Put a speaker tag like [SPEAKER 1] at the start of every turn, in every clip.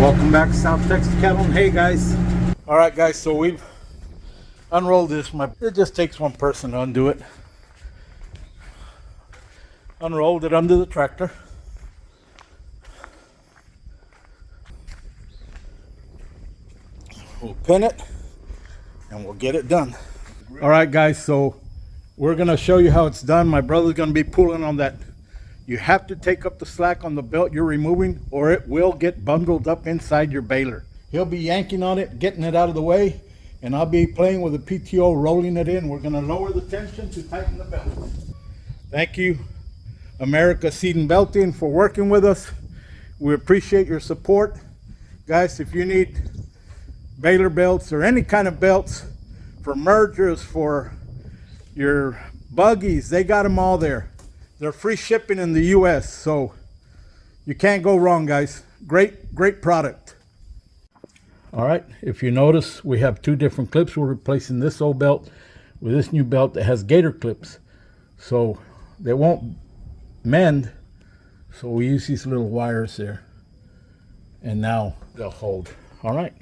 [SPEAKER 1] Welcome back to South Texas Cattle. Hey guys. All right guys, so we've unrolled this. It just takes one person to undo it. Unrolled it under the tractor. We'll pin it and we'll get it done. All right guys, so we're gonna show you how it's done. My brother's gonna be pulling on that. You have to take up the slack on the belt you're removing or it will get bundled up inside your baler. He'll be yanking on it, getting it out of the way, and I'll be playing with the PTO, rolling it in. We're gonna lower the tension to tighten the belt. Thank you, America Seed and Belting, for working with us. We appreciate your support. Guys, if you need baler belts or any kind of belts for mergers, for your buggies, they got them all there. They're free shipping in the US, so you can't go wrong, guys. Great product. All right, if you notice, we have two different clips. We're replacing this old belt with this new belt that has gator clips, so they won't mend. So we use these little wires there, and now they'll hold. All right.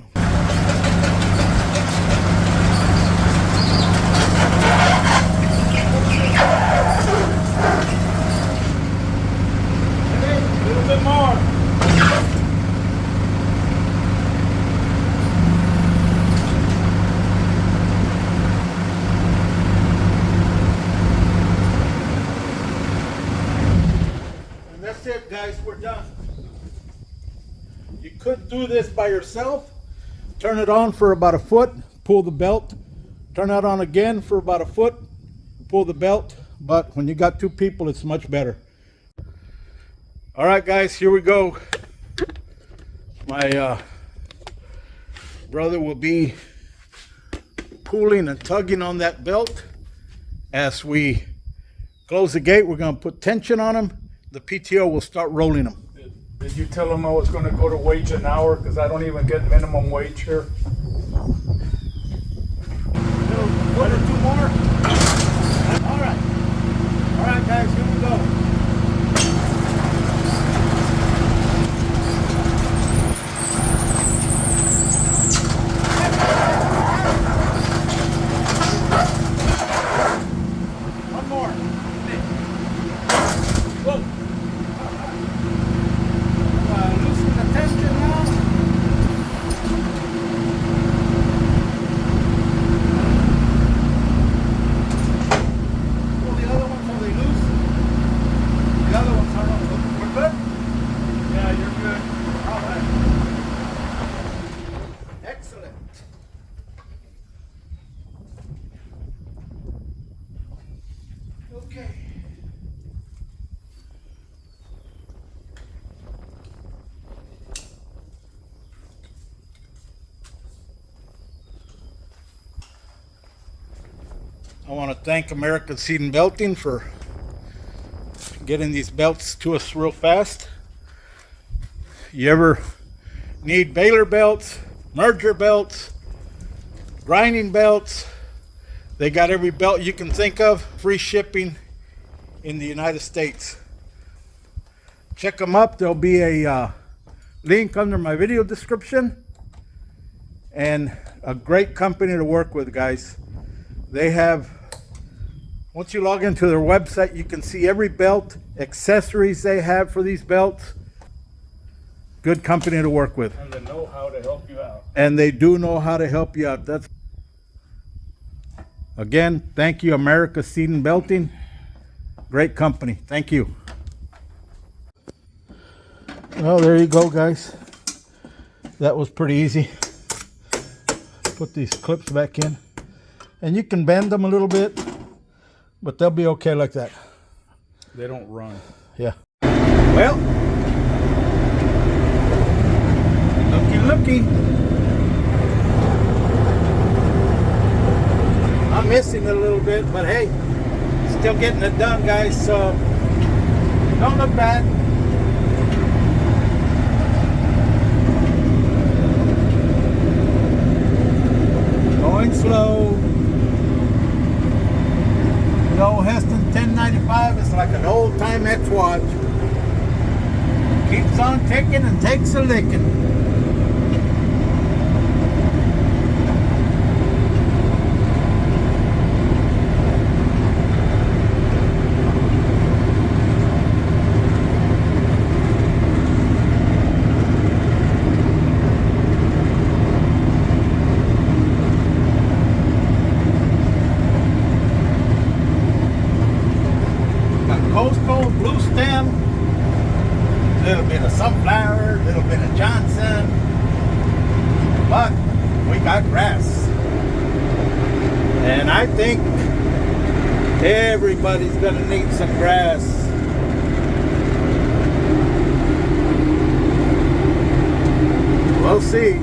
[SPEAKER 1] More. And that's it, guys, we're done. You could do this by yourself. Turn it on for about a foot, pull the belt, turn it on again for about a foot, pull the belt, but when you got two people, it's much better. All right guys, here we go. My brother will be pulling and tugging on that belt. As we close the gate, we're going to put tension on them. The PTO will start rolling them.
[SPEAKER 2] Did you tell them I was going to go to wage an hour? Because I don't even get minimum wage here.
[SPEAKER 1] One or two more. All right guys, here we go. I want to thank American Seed and Belting for getting these belts to us real fast. You ever need baler belts, merger belts, grinding belts, they got every belt you can think of, free shipping in the United States. Check them up. There'll be a link under my video description, and a great company to work with, guys. They have, once you log into their website, you can see every belt, accessories they have for these belts. Good company to work with.
[SPEAKER 2] And they know how to help you out.
[SPEAKER 1] And they do know how to help you out. That's, again, thank you, America Seed and Belting. Great company. Thank you. Well, there you go, guys. That was pretty easy. Put these clips back in. And you can bend them a little bit, but they'll be okay like that.
[SPEAKER 2] They don't run.
[SPEAKER 1] Yeah. Well, looky. I'm missing it a little bit, but hey, still getting it done, guys, so don't look bad. Going slow. The old Heston 1095 is like an old time X watch. Keeps on ticking and takes a licking. but we got grass. And I think everybody's gonna need some grass. We'll see.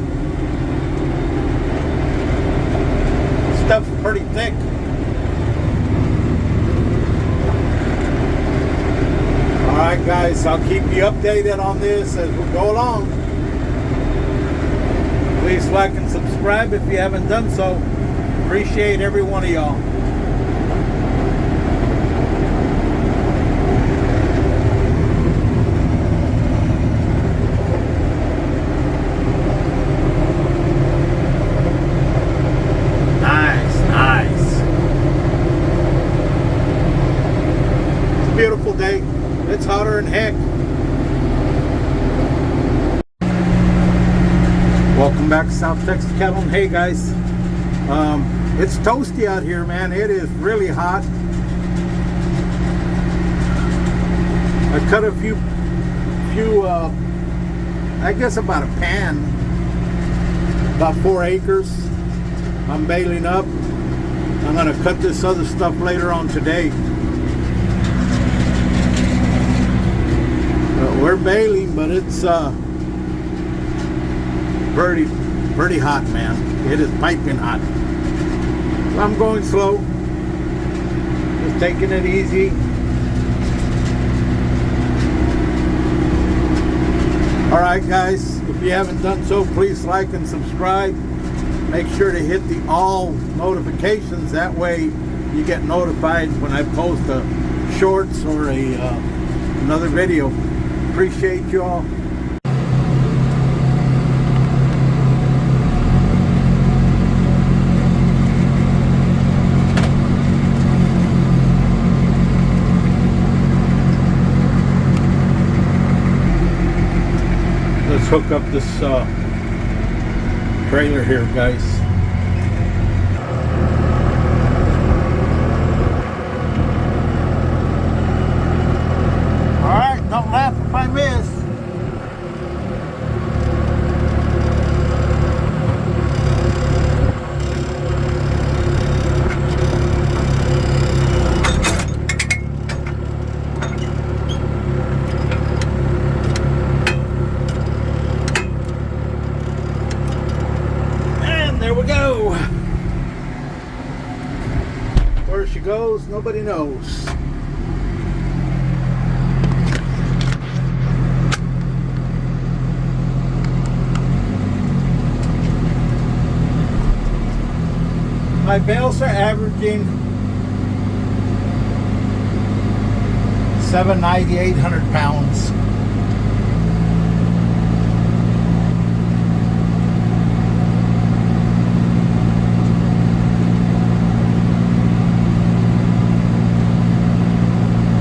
[SPEAKER 1] Stuff's pretty thick. Alright guys, I'll keep you updated on this as we go along. Please like and subscribe if you haven't done so. Appreciate every one of y'all. Beautiful day. It's hotter than heck. Welcome back to South Texas Cattle and Hay, guys. It's toasty out here, man. It is really hot. I cut a few I guess about a pan, about 4 acres. I'm baling up. I'm gonna cut this other stuff later on today. We're baling, but it's pretty hot, man. It is piping hot. So I'm going slow, just taking it easy. All right, guys, if you haven't done so, please like and subscribe. Make sure to hit the all notifications. That way you get notified when I post a shorts or another video. Appreciate you all. Let's hook up this trailer here, guys. Don't laugh if I miss. And there we go. Where she goes, nobody knows. My bales are averaging 790, 800 pounds.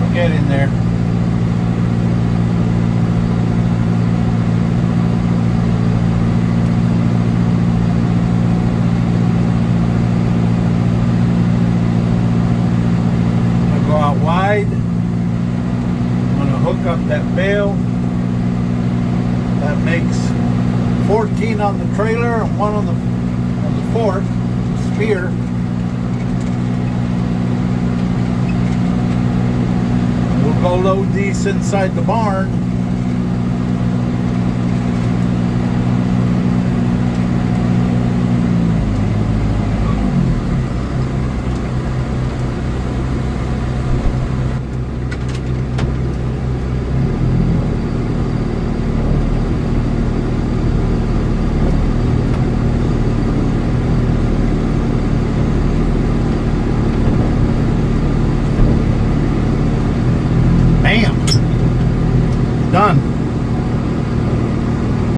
[SPEAKER 1] We'll get in there. Wide. I'm going to hook up that bale. That makes 14 on the trailer and 1 on the fork, spear. We'll go load these inside the barn.